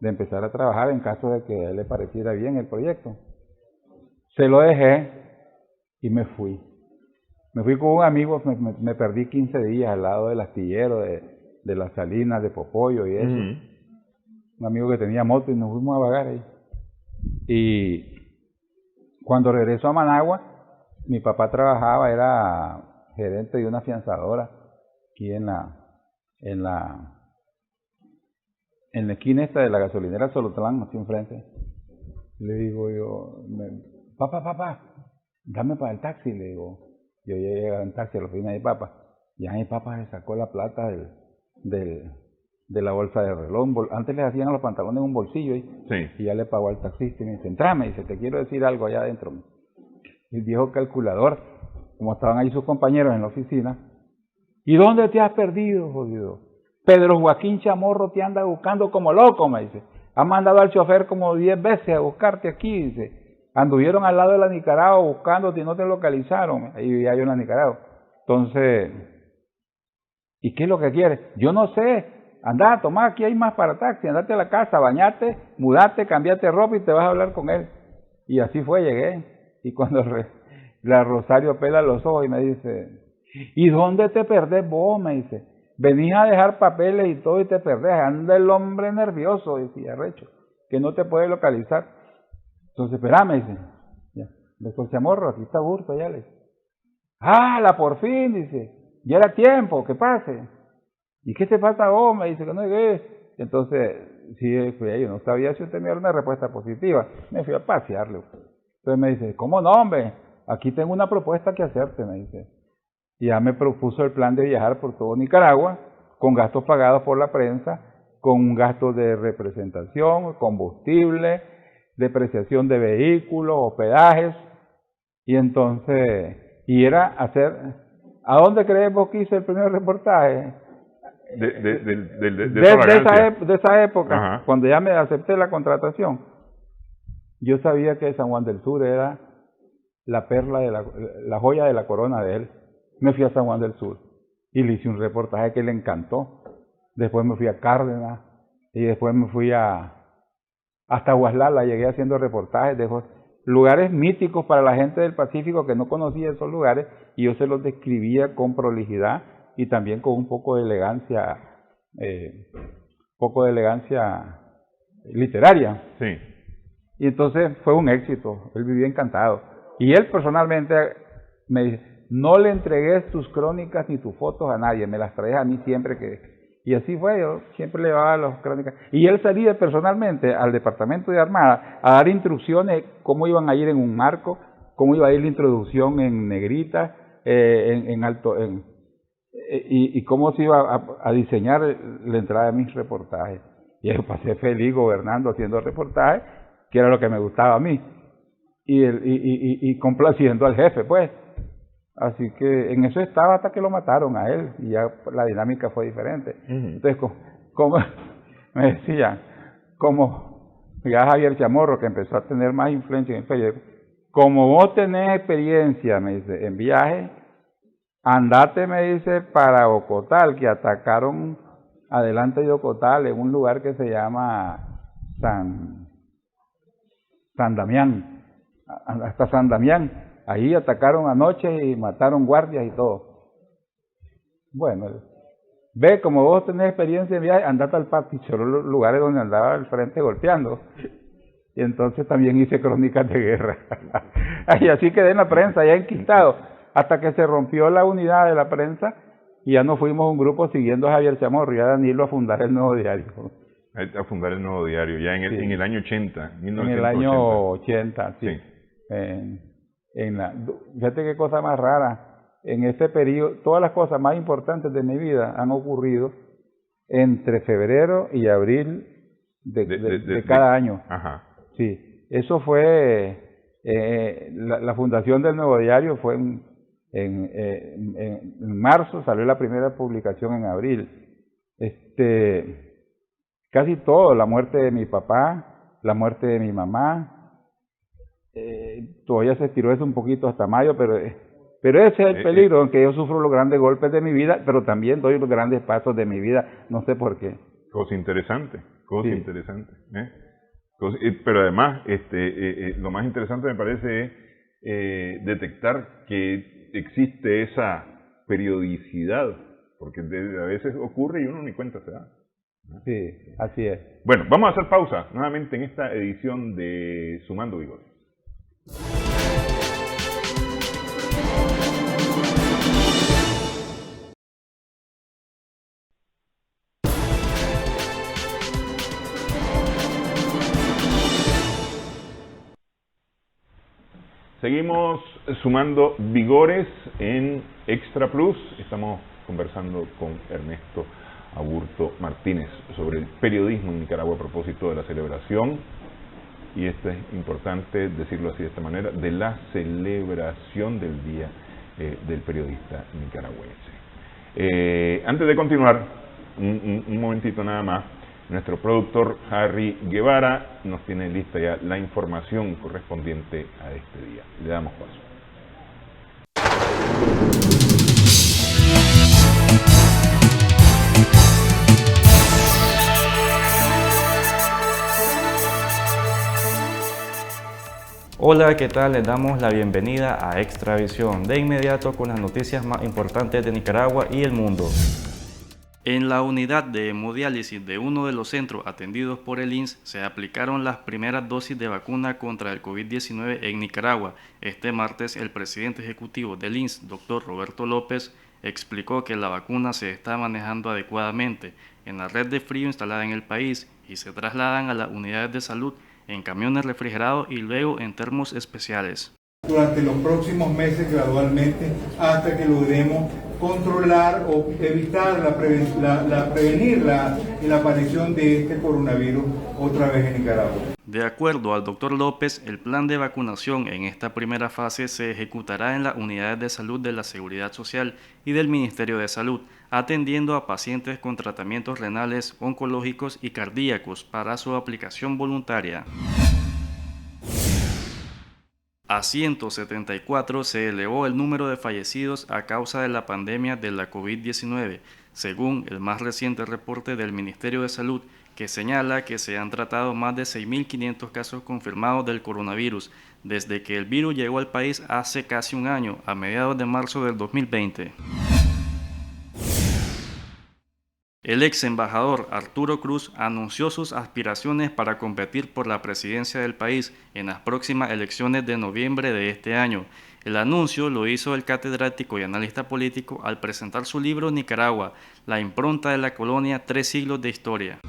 empezar a trabajar en caso de que a él le pareciera bien el proyecto. Se lo dejé y me fui. Me fui con un amigo, me perdí 15 días al lado del astillero de las salinas de Popoyo y eso. Un amigo que tenía moto y nos fuimos a vagar ahí. Y cuando regreso a Managua, mi papá trabajaba, era gerente de una afianzadora aquí en la esquina esta de la gasolinera Solotlán, aquí enfrente. Le digo yo, papá, dame para el taxi, le digo. Yo llegué en taxi a la oficina de mi papá. Ya mi papá le sacó la plata de la bolsa de reloj. Antes le hacían a los pantalones un bolsillo ahí. Sí. Y ya le pagó al taxista y me dice, entrame, dice, te quiero decir algo allá adentro. El viejo calculador, como estaban ahí sus compañeros en la oficina. ¿Y dónde te has perdido, jodido? Pedro Joaquín Chamorro te anda buscando como loco, me dice. Ha mandado al chofer como 10 veces a buscarte aquí, dice. Anduvieron al lado de la Nicaragua buscándote y no te localizaron. Ahí vivía yo en la Nicaragua. Entonces, ¿y qué es lo que quieres? Yo no sé. Andá, tomá, aquí hay más para taxi. Andate a la casa, bañate, mudate, cambiate ropa y te vas a hablar con él. Y así fue, llegué. Y cuando la Rosario pela los ojos y me dice, ¿y dónde te perdés vos? Me dice, venís a dejar papeles y todo y te perdés. Anda el hombre nervioso, decía Recho, que no te puede localizar. Entonces, espérame, dice, ya, doctor Chamorro, aquí está Burto, ya le dice. ¡Hala, por fin! Dice, ya era tiempo, que pase. ¿Y qué te pasa vos? Me dice que no llegué. Entonces, sí, fui yo no sabía si usted me dio una respuesta positiva. Me fui a pasearle. Entonces me dice, ¿cómo no, hombre? Aquí tengo una propuesta que hacerte, me dice. Y ya me propuso el plan de viajar por todo Nicaragua, con gastos pagados por la prensa, con un gasto de representación, combustible, depreciación de vehículos, hospedajes, y entonces, y era hacer, ¿a dónde crees vos que hice el primer reportaje? De esa época, ajá, cuando ya me acepté la contratación. Yo sabía que San Juan del Sur era la perla, la joya de la corona de él. Me fui a San Juan del Sur y le hice un reportaje que le encantó. Después me fui a Cárdenas y después me fui hasta Guaslala, llegué haciendo reportajes de lugares míticos para la gente del Pacífico que no conocía esos lugares, y yo se los describía con prolijidad y también con un poco de elegancia literaria. Sí. Y entonces fue un éxito, él vivía encantado. Y él personalmente me dice, no le entregues tus crónicas ni tus fotos a nadie, me las traes a mí siempre que... Y así fue, yo siempre le llevaba las crónicas. Y él salía personalmente al Departamento de Armada a dar instrucciones cómo iban a ir en un marco cómo iba a ir la introducción en negrita, en alto, y cómo se iba a diseñar la entrada de mis reportajes. Y yo pasé feliz gobernando, haciendo reportajes, que era lo que me gustaba a mí, y complaciendo al jefe, pues. Así que en eso estaba hasta que lo mataron a él, y ya la dinámica fue diferente. Entonces, como me decían, como ya Javier Chamorro, que empezó a tener más influencia en el periódico, como vos tenés experiencia, me dice, en viaje, andate, me dice, para Ocotal, que atacaron adelante de Ocotal, en un lugar que se llama San Damián, hasta San Damián. Ahí atacaron anoche y mataron guardias y todo. Bueno, ve, como vos tenés experiencia en viaje, andate al Papicho, los lugares donde andaba el frente golpeando. Y entonces también hice crónicas de guerra. Y así quedé en la prensa, ya enquistado, hasta que se rompió la unidad de la prensa y ya no fuimos un grupo siguiendo a Javier Chamorro y a Danilo a fundar el Nuevo Diario. A fundar el Nuevo Diario, ya en el año 80, 1980. En el año 80, sí. Fíjate qué cosa más rara, en este periodo, todas las cosas más importantes de mi vida han ocurrido entre febrero y abril de cada año. Ajá. Sí, eso fue, la fundación del Nuevo Diario fue en marzo, salió la primera publicación en abril. Casi todo, la muerte de mi papá, la muerte de mi mamá, todavía se estiró eso un poquito hasta mayo, pero ese es el peligro, aunque yo sufro los grandes golpes de mi vida, pero también doy los grandes pasos de mi vida, no sé por qué. Cosa interesante, interesante. Pero además, lo más interesante me parece es detectar que existe esa periodicidad, porque a veces ocurre y uno ni cuenta se da. Sí, así es. Bueno, vamos a hacer pausa nuevamente en esta edición de Sumando Vigores. Seguimos sumando vigores en Extra Plus. Estamos conversando con Ernesto Aburto Martínez sobre el periodismo en Nicaragua a propósito de la celebración, y esto es importante decirlo así de esta manera, de la celebración del Día del Periodista Nicaragüense. Antes de continuar, un momentito nada más, nuestro productor Harry Guevara nos tiene lista ya la información correspondiente a este día. Le damos paso. Hola, ¿qué tal? Les damos la bienvenida a Extravisión, de inmediato con las noticias más importantes de Nicaragua y el mundo. En la unidad de hemodiálisis de uno de los centros atendidos por el INS se aplicaron las primeras dosis de vacuna contra el COVID-19 en Nicaragua. Este martes, el presidente ejecutivo del INS, Dr. Roberto López, explicó que la vacuna se está manejando adecuadamente en la red de frío instalada en el país y se trasladan a las unidades de salud en camiones refrigerados y luego en termos especiales. Durante los próximos meses gradualmente hasta que logremos controlar o evitar prevenir la aparición de este coronavirus otra vez en Nicaragua. De acuerdo al Dr. López, el plan de vacunación en esta primera fase se ejecutará en las unidades de salud de la Seguridad Social y del Ministerio de Salud, atendiendo a pacientes con tratamientos renales, oncológicos y cardíacos para su aplicación voluntaria. A 174 se elevó el número de fallecidos a causa de la pandemia de la COVID-19, según el más reciente reporte del Ministerio de Salud, que señala que se han tratado más de 6.500 casos confirmados del coronavirus desde que el virus llegó al país hace casi un año, a mediados de marzo del 2020. El ex embajador Arturo Cruz anunció sus aspiraciones para competir por la presidencia del país en las próximas elecciones de noviembre de este año. El anuncio lo hizo el catedrático y analista político al presentar su libro Nicaragua, la impronta de la colonia, 3 siglos de historia.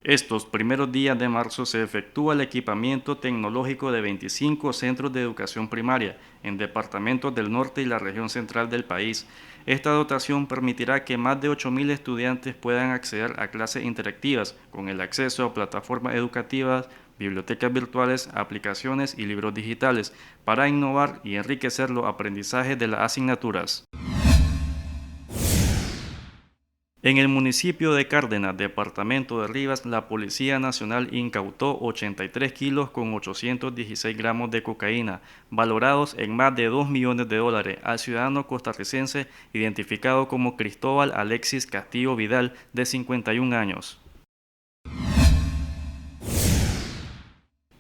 Estos primeros días de marzo se efectúa el equipamiento tecnológico de 25 centros de educación primaria en departamentos del norte y la región central del país. Esta dotación permitirá que más de 8.000 estudiantes puedan acceder a clases interactivas con el acceso a plataformas educativas, bibliotecas virtuales, aplicaciones y libros digitales para innovar y enriquecer los aprendizajes de las asignaturas. En el municipio de Cárdenas, departamento de Rivas, la Policía Nacional incautó 83 kilos con 816 gramos de cocaína, valorados en más de 2 millones de dólares, al ciudadano costarricense identificado como Cristóbal Alexis Castillo Vidal, de 51 años.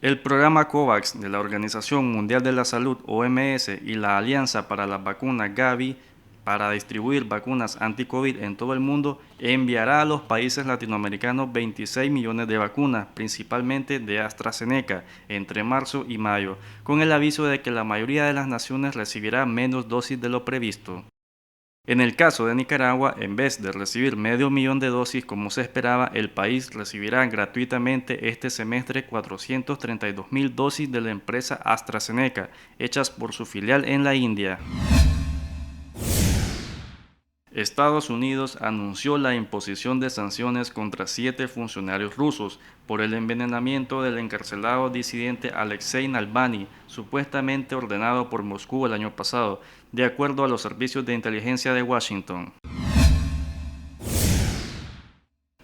El programa COVAX de la Organización Mundial de la Salud, OMS, y la Alianza para las Vacunas, Gavi, para distribuir vacunas anti-COVID en todo el mundo, enviará a los países latinoamericanos 26 millones de vacunas, principalmente de AstraZeneca, entre marzo y mayo, con el aviso de que la mayoría de las naciones recibirá menos dosis de lo previsto. En el caso de Nicaragua, en vez de recibir 500.000 de dosis como se esperaba, el país recibirá gratuitamente este semestre 432.000 dosis de la empresa AstraZeneca, hechas por su filial en la India. Estados Unidos anunció la imposición de sanciones contra 7 funcionarios rusos por el envenenamiento del encarcelado disidente Alexei Navalny, supuestamente ordenado por Moscú el año pasado, de acuerdo a los servicios de inteligencia de Washington.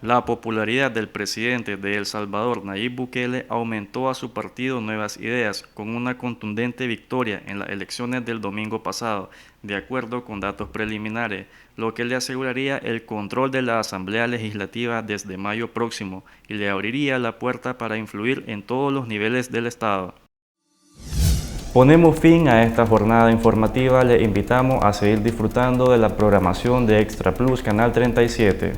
La popularidad del presidente de El Salvador, Nayib Bukele, aumentó a su partido Nuevas Ideas con una contundente victoria en las elecciones del domingo pasado, de acuerdo con datos preliminares, lo que le aseguraría el control de la Asamblea Legislativa desde mayo próximo y le abriría la puerta para influir en todos los niveles del Estado. Ponemos fin a esta jornada informativa. Le invitamos a seguir disfrutando de la programación de Extra Plus Canal 37.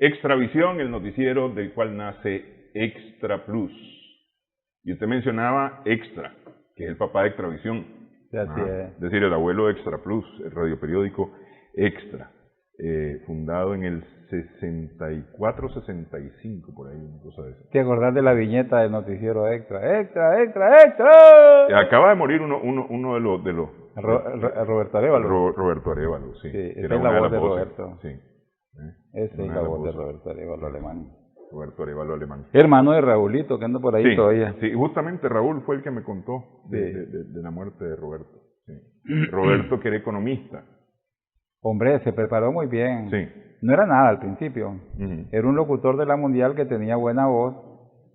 Extravisión, el noticiero del cual nace Extra Plus. Y usted mencionaba Extra, que es el papá de Extravisión. Sí, así es. Es decir, el abuelo de Extra Plus, el radioperiódico Extra, fundado en el 64-65, por ahí, una cosa de eso. ¿Te acordás de la viñeta del noticiero Extra? ¡Extra, extra, extra! Acaba de morir uno de los Roberto Arévalo. Roberto Arévalo, sí. Sí, esa Era es una la voz las de voces, Roberto. Sí. Esa es la voz de Roberto Arévalo Alemán. Roberto Arévalo Alemán. Hermano de Raulito, que anda por ahí Sí, todavía. sí, justamente Raúl fue el que me contó de la muerte de Roberto. Sí. Roberto, que era economista. Hombre, se preparó muy bien. Sí. No era nada al principio. Ujú. Era un locutor de la Mundial que tenía buena voz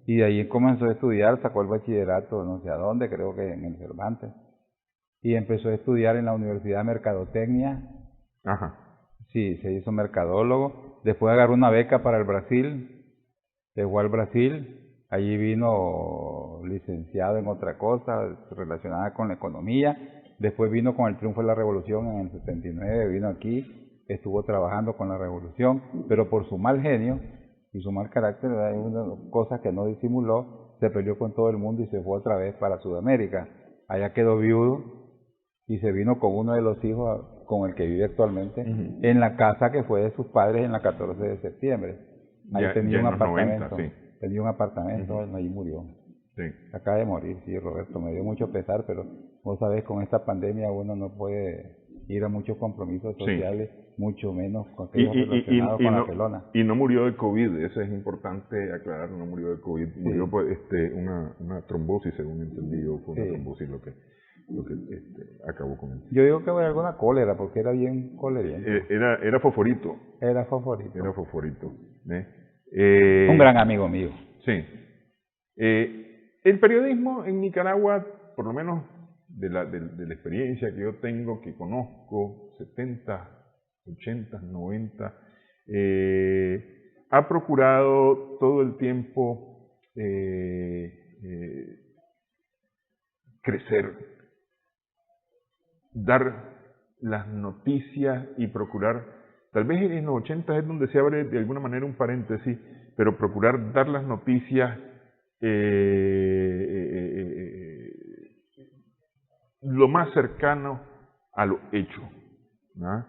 y de ahí comenzó a estudiar, sacó el bachillerato no sé a dónde, creo que en el Cervantes. Y empezó a estudiar en la Universidad de Mercadotecnia. Ajá. Sí, se hizo mercadólogo. Después agarró una beca para el Brasil. Llegó al Brasil. Allí vino licenciado en otra cosa relacionada con la economía. Después vino con el triunfo de la revolución en el 79. Vino aquí, estuvo trabajando con la revolución. Pero por su mal genio y su mal carácter, hay unas cosas que no disimuló. Se peleó con todo el mundo y se fue otra vez para Sudamérica. Allá quedó viudo y se vino con uno de los hijos con el que vive actualmente, en la casa que fue de sus padres en la 14 de septiembre. Ahí tenía un apartamento. 90, sí. Tenía un apartamento, allí murió. Sí. Acaba de morir, sí, Roberto. Me dio mucho pesar, pero vos sabés, con esta pandemia uno no puede ir a muchos compromisos sociales, mucho menos con aquellos relacionados con la pelona. Y no murió de COVID, eso es importante aclarar, no murió de COVID, murió por una trombosis, según entendí yo, fue una trombosis lo que acabó con él. Yo digo que fue alguna cólera, porque era bien coleriento. Era fosforito. Era fosforito. Era fosforito. Un gran amigo mío. Sí. El periodismo en Nicaragua, por lo menos de la experiencia que yo tengo, que conozco, 70, 80, 90, ha procurado todo el tiempo crecer, dar las noticias y procurar, tal vez en los 80 es donde se abre de alguna manera un paréntesis, pero procurar dar las noticias lo más cercano a lo hecho, ¿no?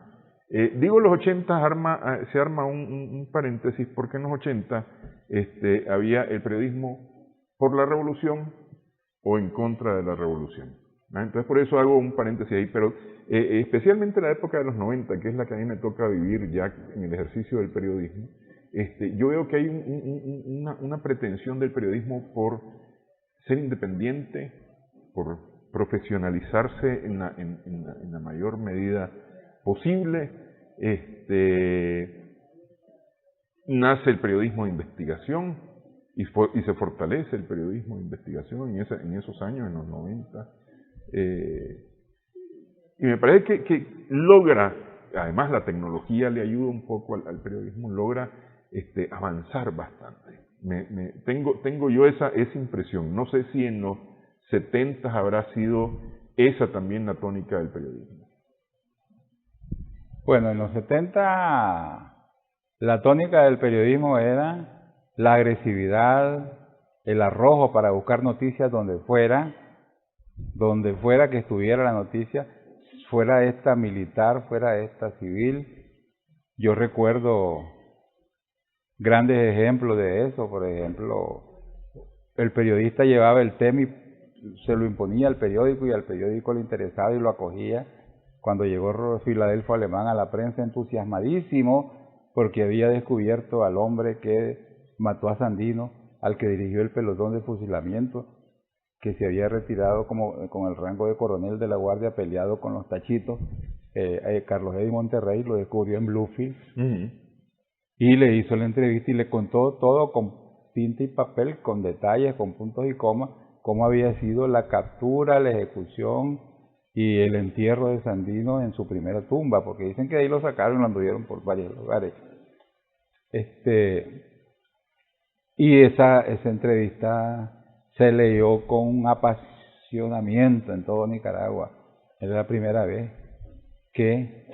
Digo los 80 se arma un paréntesis porque en los 80 había el periodismo por la revolución o en contra de la revolución, ¿no? Entonces por eso hago un paréntesis ahí, pero especialmente la época de los 90, que es la que a mí me toca vivir ya en el ejercicio del periodismo, yo veo que hay una pretensión del periodismo por ser independiente, por profesionalizarse en la mayor medida posible. Nace el periodismo de investigación y se fortalece el periodismo de investigación en esos años, en los 90. Y me parece que logra, además la tecnología le ayuda un poco al periodismo, logra avanzar bastante. Tengo yo esa impresión. No sé si en los 70 habrá sido esa también la tónica del periodismo. Bueno, en los 70 la tónica del periodismo era la agresividad, el arrojo para buscar noticias donde fuera que estuviera la noticia, fuera esta militar, fuera esta civil. Yo recuerdo grandes ejemplos de eso. Por ejemplo, el periodista llevaba el tema y se lo imponía al periódico y al periódico le interesaba y lo acogía. Cuando llegó Filadelfo Alemán a la prensa entusiasmadísimo porque había descubierto al hombre que mató a Sandino, al que dirigió el pelotón de fusilamiento, que se había retirado con el rango de coronel de la Guardia, peleado con los tachitos. Carlos Eddy Monterrey lo descubrió en Bluefield. Y le hizo la entrevista y le contó todo con tinta y papel, con detalles, con puntos y comas, cómo había sido la captura, la ejecución y el entierro de Sandino en su primera tumba, porque dicen que de ahí lo sacaron y lo anduvieron por varios lugares. Y esa entrevista se leyó con un apasionamiento en todo Nicaragua. Era la primera vez que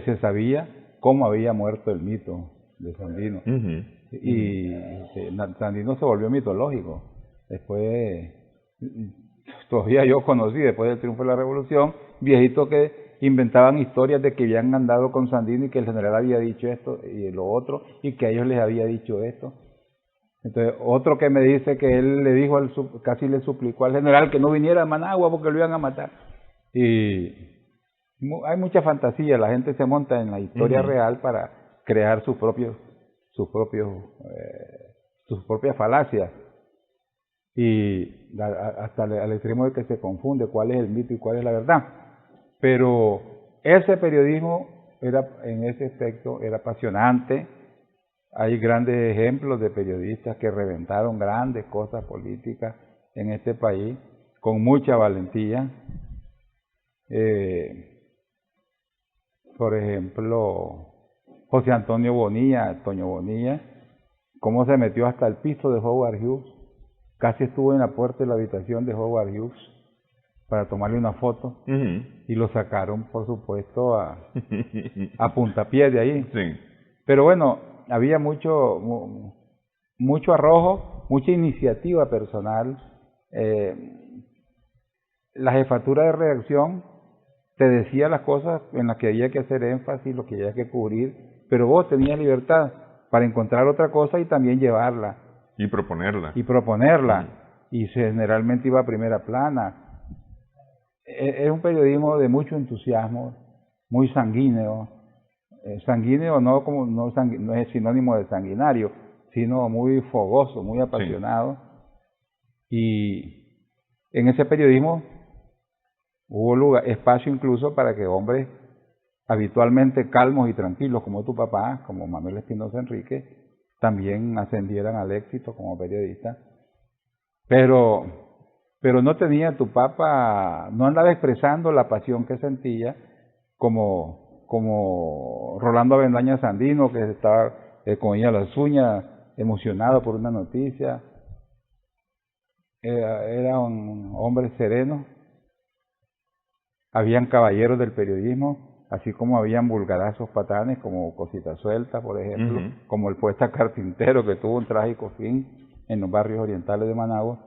se sabía cómo había muerto el mito de Sandino. Y Sandino se volvió mitológico. Después, todavía yo conocí, después del triunfo de la revolución, viejitos que inventaban historias de que habían andado con Sandino y que el general había dicho esto y lo otro, y que a ellos les había dicho esto. Entonces, otro que me dice que él le dijo, casi le suplicó al general que no viniera a Managua porque lo iban a matar. Y hay mucha fantasía, la gente se monta en la historia real para crear sus propias falacias. Y hasta al extremo de que se confunde cuál es el mito y cuál es la verdad. Pero ese periodismo en ese aspecto era apasionante. Hay grandes ejemplos de periodistas que reventaron grandes cosas políticas en este país con mucha valentía. Por ejemplo, José Antonio Bonilla, Toño Bonilla, cómo se metió hasta el piso de Howard Hughes. Casi estuvo en la puerta de la habitación de Howard Hughes para tomarle una foto y lo sacaron, por supuesto, a puntapié de ahí. Sí. Pero bueno, había mucho arrojo, mucha iniciativa personal. La jefatura de redacción te decía las cosas en las que había que hacer énfasis, lo que había que cubrir, pero vos tenías libertad para encontrar otra cosa y también llevarla. Y proponerla. Y generalmente iba a primera plana. Es un periodismo de mucho entusiasmo, muy sanguíneo. Sanguíneo no es sinónimo de sanguinario, sino muy fogoso, muy apasionado. Y en ese periodismo hubo espacio incluso para que hombres habitualmente calmos y tranquilos como tu papá, como Manuel Espinosa Enrique, también ascendieran al éxito como periodista. Pero no tenía tu papá, no andaba expresando la pasión que sentía como Rolando Avendaña Sandino, que estaba con ella las uñas, emocionado por una noticia. Era un hombre sereno. Habían caballeros del periodismo, así como habían vulgarazos patanes como Cosita Suelta, por ejemplo, como el poeta Carpintero, que tuvo un trágico fin, en los barrios orientales de Managua.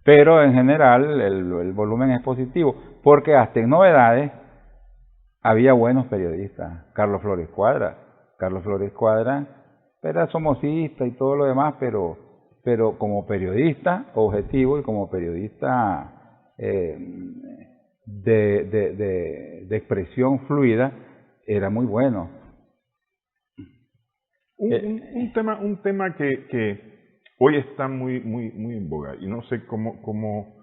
Pero en general el volumen es positivo, porque hasta en Novedades había buenos periodistas. Carlos Flores Cuadra era somocista y todo lo demás, pero como periodista objetivo y como periodista de expresión fluida, era muy bueno. Un tema que hoy está muy en boga, y no sé cómo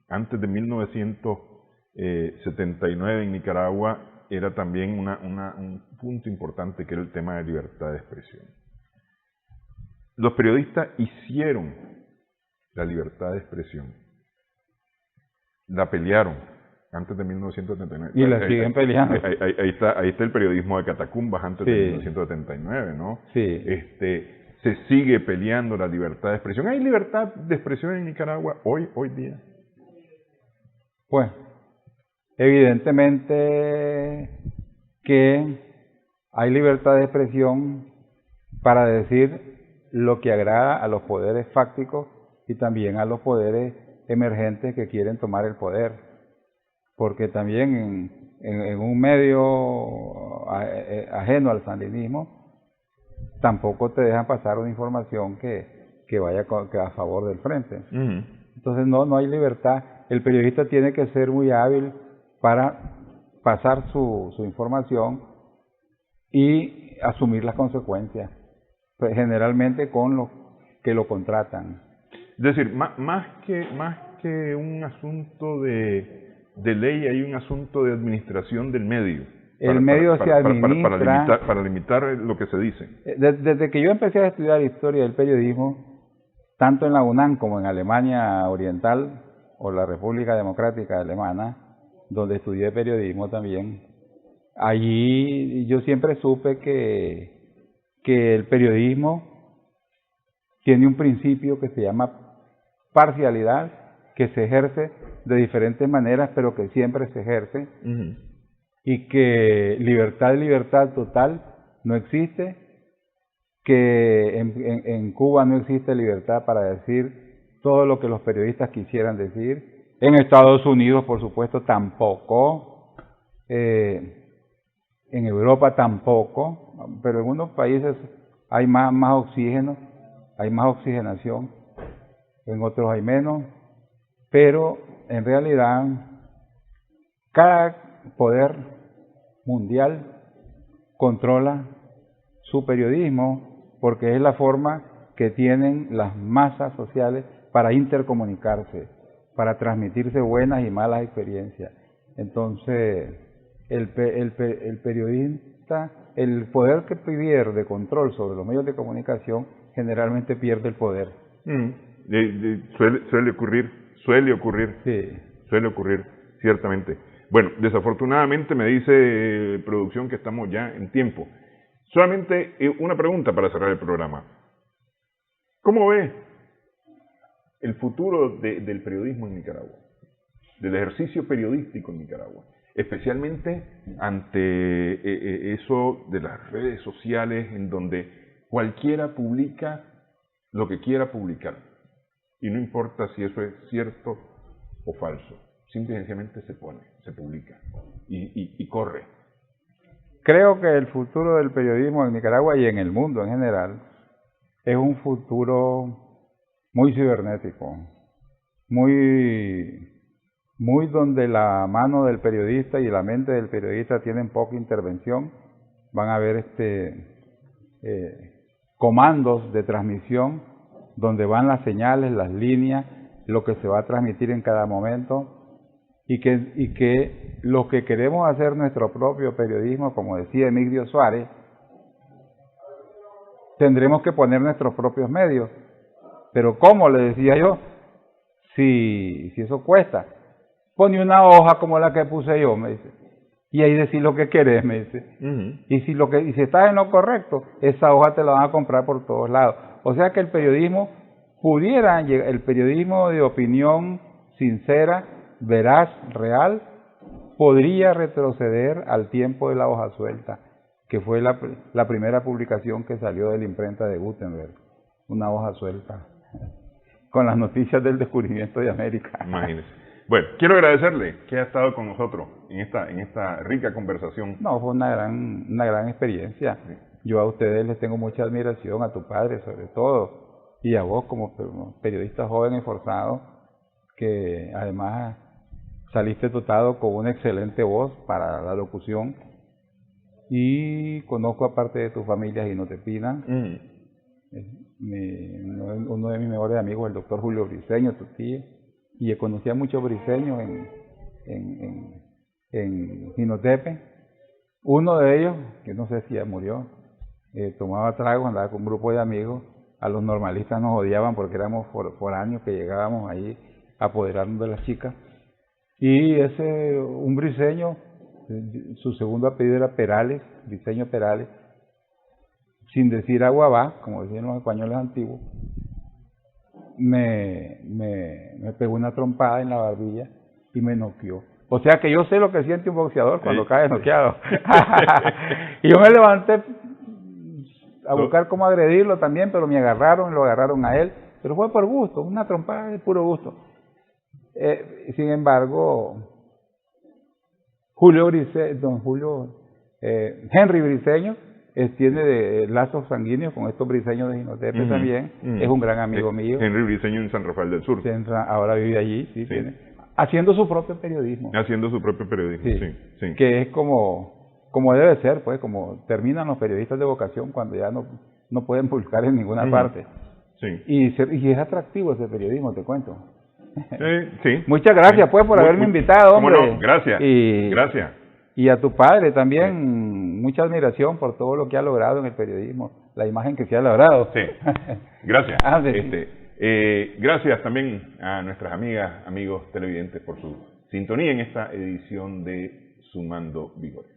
antes de 1979 en Nicaragua era también un punto importante, que era el tema de libertad de expresión. Los periodistas hicieron la libertad de expresión, la pelearon antes de 1979. Y la siguen peleando. Ahí está el periodismo de catacumbas antes de 1979, ¿no? Sí. Se sigue peleando la libertad de expresión. ¿Hay libertad de expresión en Nicaragua hoy día? Pues, evidentemente que hay libertad de expresión para decir lo que agrada a los poderes fácticos y también a los poderes emergentes que quieren tomar el poder. Porque también en un medio ajeno al sandinismo tampoco te dejan pasar una información que vaya a favor del frente. Entonces no hay libertad. El periodista tiene que ser muy hábil para pasar su información y asumir las consecuencias, pues generalmente con los que lo contratan. Es decir, más que un asunto de ley, hay un asunto de administración del medio. El medio se administra para limitar lo que se dice. Desde que yo empecé a estudiar historia del periodismo, tanto en la UNAM como en Alemania Oriental o la República Democrática Alemana, donde estudié periodismo también, allí yo siempre supe que el periodismo tiene un principio que se llama parcialidad, que se ejerce de diferentes maneras, pero que siempre se ejerce, y que libertad total no existe, que en Cuba no existe libertad para decir todo lo que los periodistas quisieran decir, en Estados Unidos por supuesto tampoco, en Europa tampoco, pero en unos países hay más oxígeno, hay más oxigenación, en otros hay menos, pero en realidad cada poder mundial controla su periodismo porque es la forma que tienen las masas sociales para intercomunicarse, para transmitirse buenas y malas experiencias. Entonces, el periodista, el poder que pierde de control sobre los medios de comunicación, generalmente pierde el poder. Suele ocurrir, sí. Suele ocurrir, ciertamente. Bueno, desafortunadamente me dice producción que estamos ya en tiempo. Solamente una pregunta para cerrar el programa. ¿Cómo ve el futuro del periodismo en Nicaragua? Del ejercicio periodístico en Nicaragua, especialmente ante eso de las redes sociales, en donde cualquiera publica lo que quiera publicar, y no importa si eso es cierto o falso, simple y sencillamente se publica y corre. Creo que el futuro del periodismo en Nicaragua y en el mundo en general es un futuro muy cibernético, muy donde la mano del periodista y la mente del periodista tienen poca intervención. Van a haber comandos de transmisión donde van las señales, las líneas, lo que se va a transmitir en cada momento, y que los que queremos hacer nuestro propio periodismo, como decía Emilio Suárez, tendremos que poner nuestros propios medios. Pero ¿cómo? Le decía yo, si eso cuesta, pone una hoja como la que puse yo, me dice, y ahí decís lo que querés, me dice. Y si estás en lo correcto, esa hoja te la van a comprar por todos lados. O sea que el periodismo el periodismo de opinión sincera, veraz, real, podría retroceder al tiempo de la hoja suelta, que fue la primera publicación que salió de la imprenta de Gutenberg, una hoja suelta, con las noticias del descubrimiento de América. Imagínese. Bueno, quiero agradecerle que haya estado con nosotros en esta rica conversación. No, fue una gran experiencia. Sí. Yo a ustedes les tengo mucha admiración, a tu padre sobre todo, y a vos como periodista joven y esforzado, que además saliste dotado con una excelente voz para la locución, y conozco aparte de tu familia Jinotepina, uno de mis mejores amigos, el doctor Julio Briceño, tu tío, y conocí a muchos briceños en Jinotepe. Uno de ellos, que no sé si ya murió, tomaba tragos, andaba con un grupo de amigos. A los normalistas nos odiaban porque éramos foráneos que llegábamos ahí a apoderarnos de las chicas. Y un briceño, su segundo apellido era Perales, Briceño Perales, sin decir agua va, como decían los españoles antiguos, me pegó una trompada en la barbilla y me noqueó. O sea que yo sé lo que siente un boxeador cuando cae noqueado. Y yo me levanté a buscar cómo agredirlo también, pero me agarraron, lo agarraron a él, pero fue por gusto, una trompada de puro gusto. Sin embargo, Henry Briceño tiene lazos sanguíneos con estos briceños de Jinotepe también, es un gran amigo mío. Henry Briceño en San Rafael del Sur. Ahora vive allí, sí. Haciendo su propio periodismo. Haciendo su propio periodismo, sí. Que es como debe ser, pues, como terminan los periodistas de vocación cuando ya no pueden publicar en ninguna parte. Sí. Y es atractivo ese periodismo, te cuento. Sí. Muchas gracias, pues, por haberme invitado, hombre. No, gracias. Gracias. Y a tu padre también, mucha admiración por todo lo que ha logrado en el periodismo, la imagen que se ha logrado. Sí, gracias. Gracias también a nuestras amigas, amigos televidentes por su sintonía en esta edición de Sumando Vigores.